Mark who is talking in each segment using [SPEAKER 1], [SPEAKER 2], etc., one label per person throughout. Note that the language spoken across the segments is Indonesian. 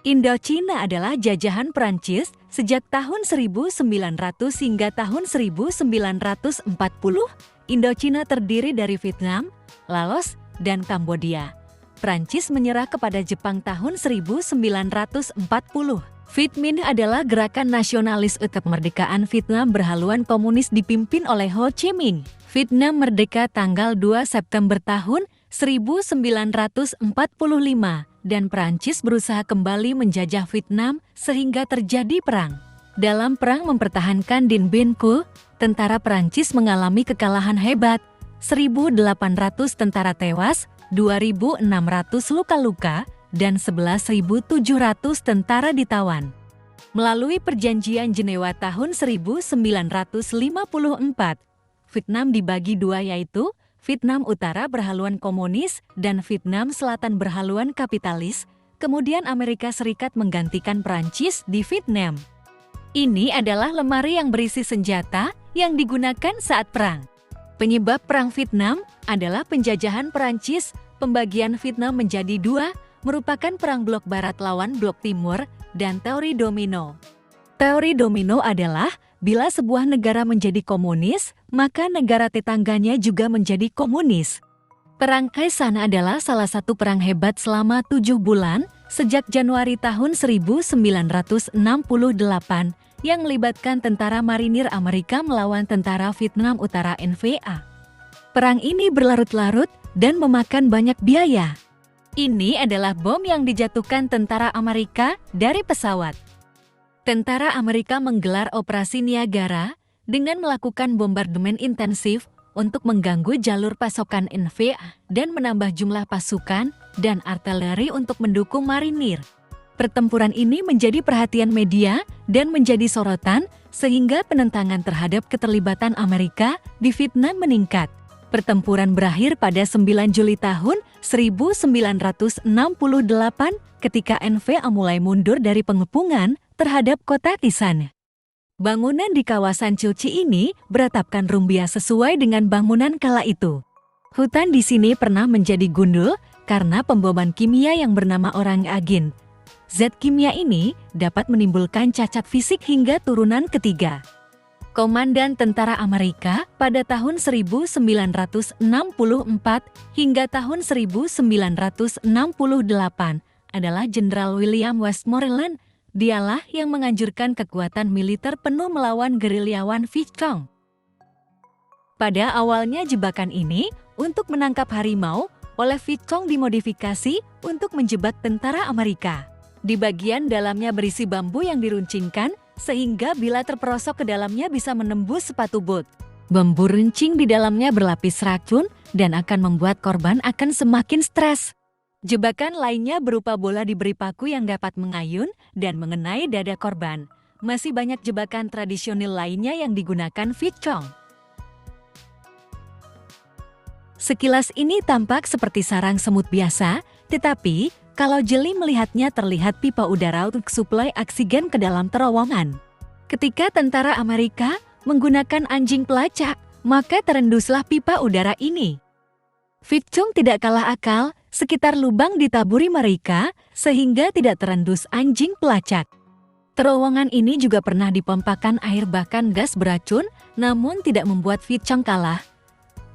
[SPEAKER 1] Indochina adalah jajahan Prancis sejak tahun 1900 hingga tahun 1940. Indochina terdiri dari Vietnam, Laos, dan Kambodia. Prancis menyerah kepada Jepang tahun 1940. Viet Minh adalah gerakan nasionalis untuk kemerdekaan Vietnam berhaluan komunis dipimpin oleh Ho Chi Minh. Vietnam merdeka tanggal 2 September tahun 1945 dan Prancis berusaha kembali menjajah Vietnam sehingga terjadi perang. Dalam perang mempertahankan Dien Bien Phu, tentara Prancis mengalami kekalahan hebat. 1.800 tentara tewas, 2.600 luka-luka, dan 11.700 tentara ditawan. Melalui perjanjian Jenewa tahun 1954, Vietnam dibagi dua, yaitu Vietnam Utara berhaluan komunis dan Vietnam Selatan berhaluan kapitalis. Kemudian Amerika Serikat menggantikan Prancis di Vietnam. Ini adalah lemari yang berisi senjata yang digunakan saat perang. Penyebab perang Vietnam adalah penjajahan Prancis. Pembagian Vietnam menjadi dua, merupakan perang blok barat lawan blok timur, dan teori domino. Teori domino adalah bila sebuah negara menjadi komunis, maka negara tetangganya juga menjadi komunis. Perang Khai San adalah salah satu perang hebat selama 7 bulan sejak Januari tahun 1968 yang melibatkan tentara marinir Amerika melawan tentara Vietnam Utara NVA. Perang ini berlarut-larut dan memakan banyak biaya. Ini adalah bom yang dijatuhkan tentara Amerika dari pesawat. Tentara Amerika menggelar Operasi Niagara dengan melakukan bombardemen intensif untuk mengganggu jalur pasokan NVA dan menambah jumlah pasukan dan artileri untuk mendukung marinir. Pertempuran ini menjadi perhatian media dan menjadi sorotan sehingga penentangan terhadap keterlibatan Amerika di Vietnam meningkat. Pertempuran berakhir pada 9 Juli tahun 1968 ketika NVA mulai mundur dari pengepungan terhadap kota Tisan. Bangunan di kawasan Cilci ini beratapkan rumbia sesuai dengan bangunan kala itu. Hutan di sini pernah menjadi gundul karena pemboman kimia yang bernama orang agin. Zat kimia ini dapat menimbulkan cacat fisik hingga turunan ketiga. Komandan tentara Amerika pada tahun 1964 hingga tahun 1968 adalah Jenderal William Westmoreland. Dialah yang menganjurkan kekuatan militer penuh melawan gerilyawan Viet Cong. Pada awalnya jebakan ini untuk menangkap harimau oleh Viet Cong dimodifikasi untuk menjebak tentara Amerika. Di bagian dalamnya berisi bambu yang diruncingkan sehingga bila terperosok ke dalamnya bisa menembus sepatu bot. Bambu runcing di dalamnya berlapis racun dan akan membuat korban akan semakin stres. Jebakan lainnya berupa bola diberi paku yang dapat mengayun dan mengenai dada korban. Masih banyak jebakan tradisional lainnya yang digunakan Viet Cong. Sekilas ini tampak seperti sarang semut biasa, tetapi kalau jeli melihatnya terlihat pipa udara untuk suplai oksigen ke dalam terowongan. Ketika tentara Amerika menggunakan anjing pelacak, maka terenduslah pipa udara ini. Viet Cong tidak kalah akal, sekitar lubang ditaburi mereka sehingga tidak terendus anjing pelacak. Terowongan ini juga pernah dipompakan air bahkan gas beracun, namun tidak membuat Viet Cong kalah.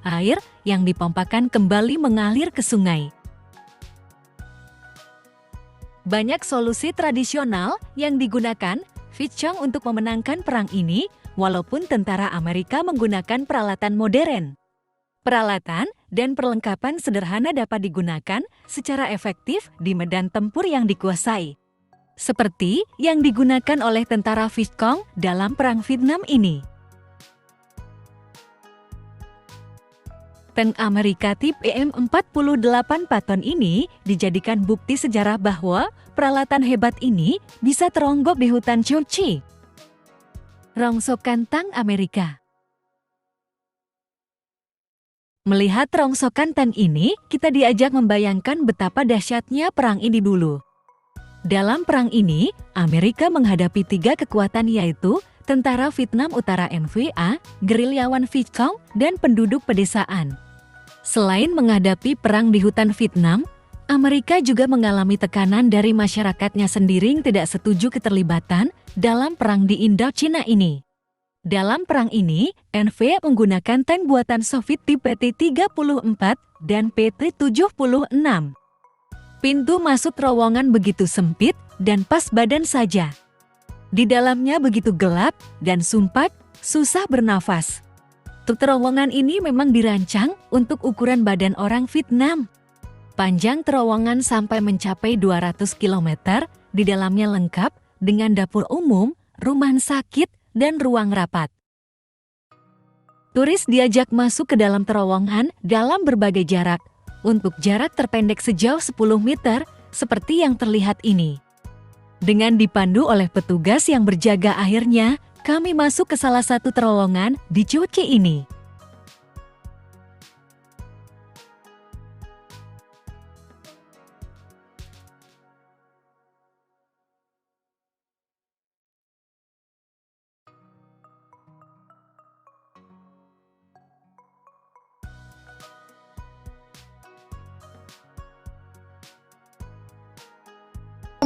[SPEAKER 1] Air yang dipompakan kembali mengalir ke sungai. Banyak solusi tradisional yang digunakan Viet Cong untuk memenangkan perang ini, walaupun tentara Amerika menggunakan peralatan modern. Peralatan dan perlengkapan sederhana dapat digunakan secara efektif di medan tempur yang dikuasai. Seperti yang digunakan oleh tentara Viet Cong dalam Perang Vietnam ini. Tank Amerika tipe M48 Patton ini dijadikan bukti sejarah bahwa peralatan hebat ini bisa teronggok di hutan Cilci. Rongsokan tank Amerika. Melihat rongsokan tank ini, kita diajak membayangkan betapa dahsyatnya perang ini dulu. Dalam perang ini, Amerika menghadapi 3 kekuatan yaitu tentara Vietnam Utara NVA, gerilyawan Viet Cong, dan penduduk pedesaan. Selain menghadapi perang di hutan Vietnam, Amerika juga mengalami tekanan dari masyarakatnya sendiri yang tidak setuju keterlibatan dalam perang di Indochina ini. Dalam perang ini, NV menggunakan tank buatan Soviet tipe T-34 dan PT-76. Pintu masuk terowongan begitu sempit dan pas badan saja. Di dalamnya begitu gelap dan sumpek, susah bernafas. Terowongan ini memang dirancang untuk ukuran badan orang Vietnam. Panjang terowongan sampai mencapai 200 km, di dalamnya lengkap dengan dapur umum, rumah sakit, dan ruang rapat. Turis diajak masuk ke dalam terowongan dalam berbagai jarak, untuk jarak terpendek sejauh 10 meter, seperti yang terlihat ini. Dengan dipandu oleh petugas yang berjaga akhirnya, kami masuk ke salah satu terowongan di Cuci ini.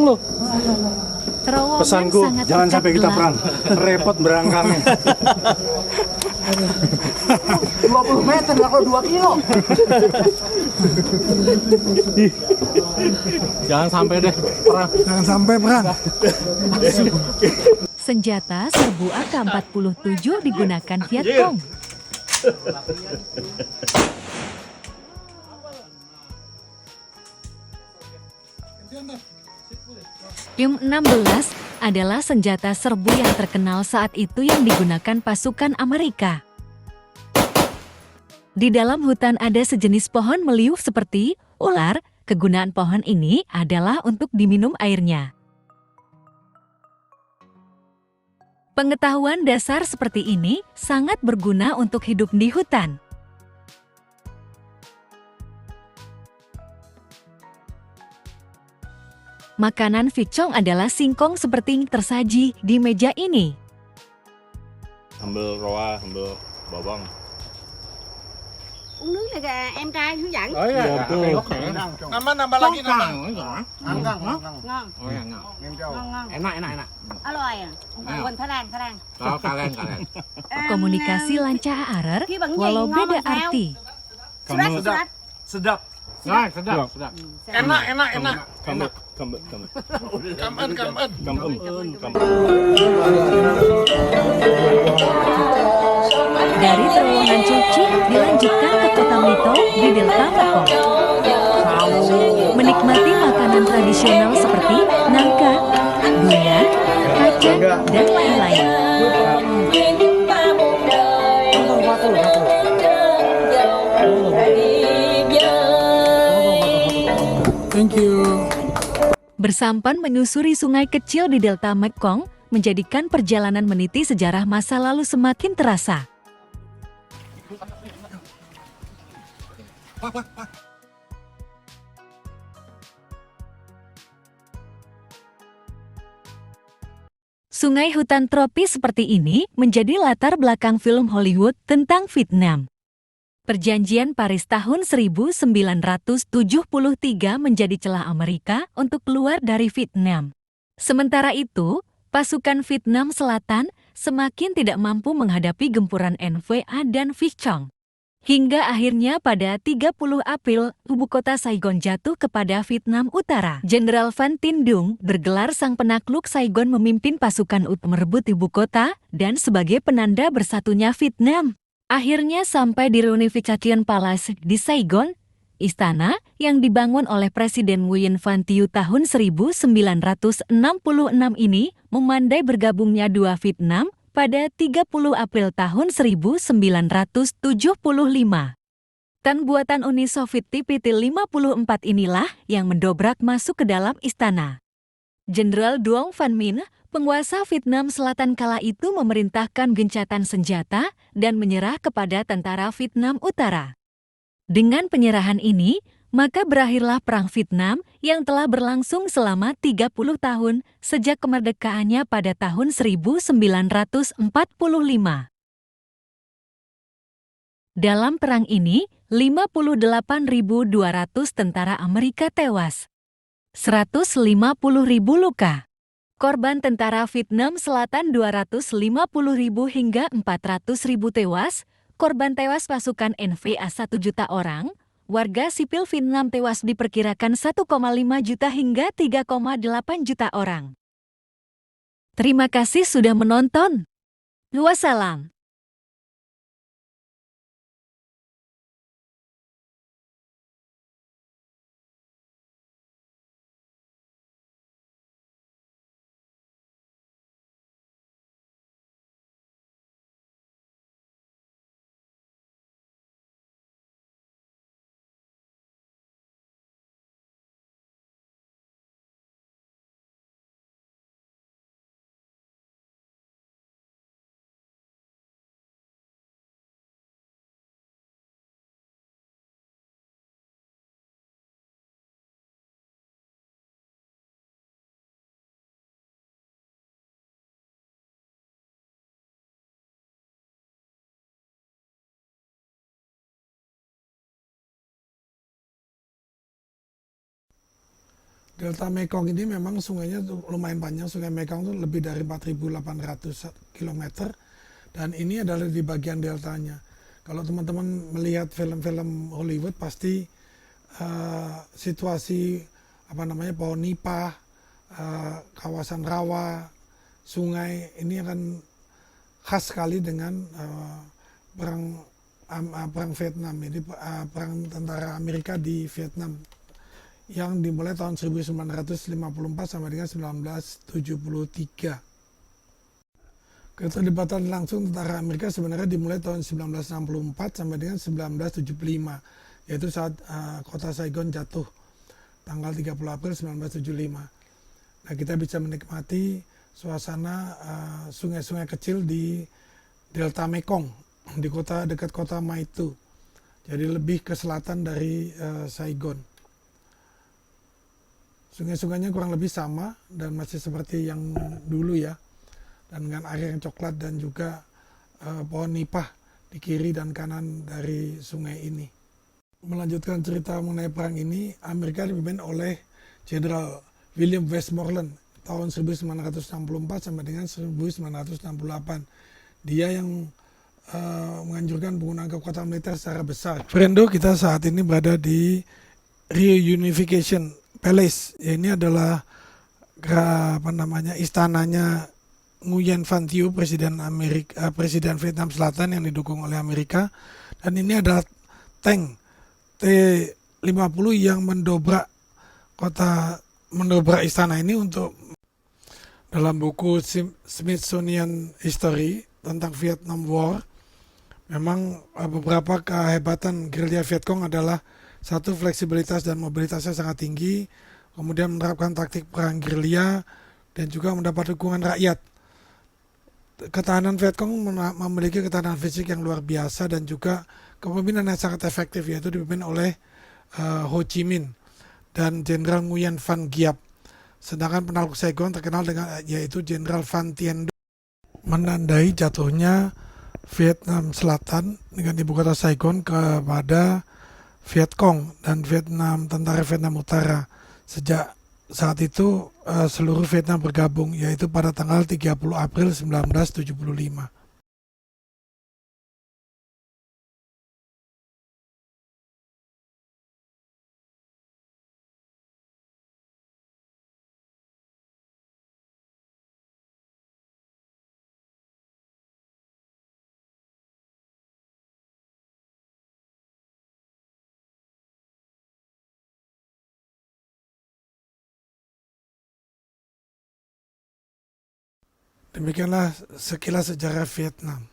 [SPEAKER 2] Loh.
[SPEAKER 1] Terowongan
[SPEAKER 2] Pesanku,
[SPEAKER 1] sangat
[SPEAKER 2] jangan
[SPEAKER 1] pekat
[SPEAKER 2] sampai kita
[SPEAKER 1] gelap.
[SPEAKER 2] perang. Repot berangkangnya.
[SPEAKER 3] 20 meter lah kalau 2 kilo.
[SPEAKER 2] Jangan sampai deh perang. Jangan sampai perang.
[SPEAKER 1] Senjata serbu AK-47 digunakan Vietcong. M16 adalah senjata serbu yang terkenal saat itu yang digunakan pasukan Amerika. Di dalam hutan ada sejenis pohon meliuk seperti ular. Kegunaan pohon ini adalah untuk diminum airnya. Pengetahuan dasar seperti ini sangat berguna untuk hidup di hutan. Makanan Vietcong adalah singkong seperti yang tersaji di meja ini.
[SPEAKER 4] Sambal roa, sambal bawang.
[SPEAKER 5] Uống nước này kìa, em trai hướng dẫn.
[SPEAKER 2] Oh iya,
[SPEAKER 4] Nambah lagi nambah.
[SPEAKER 3] Anggang,
[SPEAKER 5] Ngon, ngon.
[SPEAKER 3] Enak.
[SPEAKER 5] Aloy à? Quỳnh Thái Lan.
[SPEAKER 4] Kalian.
[SPEAKER 1] Komunikasi lancar,
[SPEAKER 5] Khi bằng gì
[SPEAKER 1] walau
[SPEAKER 5] ngon
[SPEAKER 1] beda
[SPEAKER 5] bằng sao?
[SPEAKER 1] arti.
[SPEAKER 5] Surat.
[SPEAKER 2] sedap.
[SPEAKER 4] Nah, sedap. Enak. Kambet.
[SPEAKER 1] Dari terowongan Cuci dilanjutkan ke kota Mito di Delta Mekong. Menikmati makanan tradisional seperti nangka, durian, kacang, dan lain-lain.
[SPEAKER 2] Thank you.
[SPEAKER 1] Bersampan menyusuri sungai kecil di Delta Mekong menjadikan perjalanan meniti sejarah masa lalu semakin terasa. Sungai hutan tropis seperti ini menjadi latar belakang film Hollywood tentang Vietnam. Perjanjian Paris tahun 1973 menjadi celah Amerika untuk keluar dari Vietnam. Sementara itu, pasukan Vietnam Selatan semakin tidak mampu menghadapi gempuran NVA dan Vietcong. Hingga akhirnya pada 30 April, ibu kota Saigon jatuh kepada Vietnam Utara. Jenderal Van Tin Dung bergelar sang penakluk Saigon memimpin pasukan untuk merebut ibu kota dan sebagai penanda bersatunya Vietnam. Akhirnya sampai di Reunification Palace di Saigon, istana yang dibangun oleh Presiden Nguyen Van Thieu tahun 1966 ini memandai bergabungnya dua Vietnam pada 30 April tahun 1975. Tank buatan Uni Soviet TPT-54 inilah yang mendobrak masuk ke dalam istana. Jenderal Duong Van Minh, penguasa Vietnam Selatan kala itu memerintahkan gencatan senjata dan menyerah kepada tentara Vietnam Utara. Dengan penyerahan ini, maka berakhirlah Perang Vietnam yang telah berlangsung selama 30 tahun sejak kemerdekaannya pada tahun 1945. Dalam perang ini, 58.200 tentara Amerika tewas. 150.000 luka. Korban tentara Vietnam Selatan 250.000 hingga 400.000 tewas. Korban tewas pasukan NVA 1 juta orang. Warga sipil Vietnam tewas diperkirakan 1,5 juta hingga 3,8 juta orang. Terima kasih sudah menonton. Wassalam.
[SPEAKER 2] Delta Mekong ini memang sungainya lumayan panjang. Sungai Mekong itu lebih dari 4.800 km. Dan ini adalah di bagian deltanya. Kalau teman-teman melihat film-film Hollywood pasti situasi pohon nipah, kawasan rawa, sungai ini akan khas sekali dengan perang Vietnam. Ini perang tentara Amerika di Vietnam yang dimulai tahun 1954 sampai dengan 1973. Keterlibatan langsung tentara Amerika sebenarnya dimulai tahun 1964 sampai dengan 1975, yaitu saat kota Saigon jatuh tanggal 30 April 1975. Nah, kita bisa menikmati suasana sungai-sungai kecil di Delta Mekong, di dekat kota Mai Tu. Jadi lebih ke selatan dari Saigon. Sungai-sungainya kurang lebih sama dan masih seperti yang dulu ya. Dan dengan air yang coklat dan juga pohon nipah di kiri dan kanan dari sungai ini. Melanjutkan cerita mengenai perang ini, Amerika dipimpin oleh Jenderal William Westmoreland tahun 1964 sampai dengan 1968. Dia yang menganjurkan penggunaan kekuatan militer secara besar. Friendo, kita saat ini berada di Reunification Palace. Ya, ini adalah istananya Nguyen Van Thieu, presiden Vietnam Selatan yang didukung oleh Amerika. Dan ini adalah tank T-50 yang mendobrak istana ini. Untuk dalam buku Smithsonian History tentang Vietnam War, memang beberapa kehebatan gerilya Vietcong adalah satu, fleksibilitas dan mobilitasnya sangat tinggi, kemudian menerapkan taktik perang gerilya, dan juga mendapat dukungan rakyat. Ketahanan Vietcong memiliki ketahanan fisik yang luar biasa dan juga kepemimpinan yang sangat efektif, yaitu dipimpin oleh Ho Chi Minh dan Jenderal Nguyen Van Giap. Sedangkan penakluk Saigon terkenal yaitu Jenderal Van Tien Du. Menandai jatuhnya Vietnam Selatan dengan ibu kota Saigon kepada Vietcong dan tentara Vietnam Utara. Sejak saat itu seluruh Vietnam bergabung, yaitu pada tanggal 30 April 1975. Demikianlah sekilas sejarah Vietnam.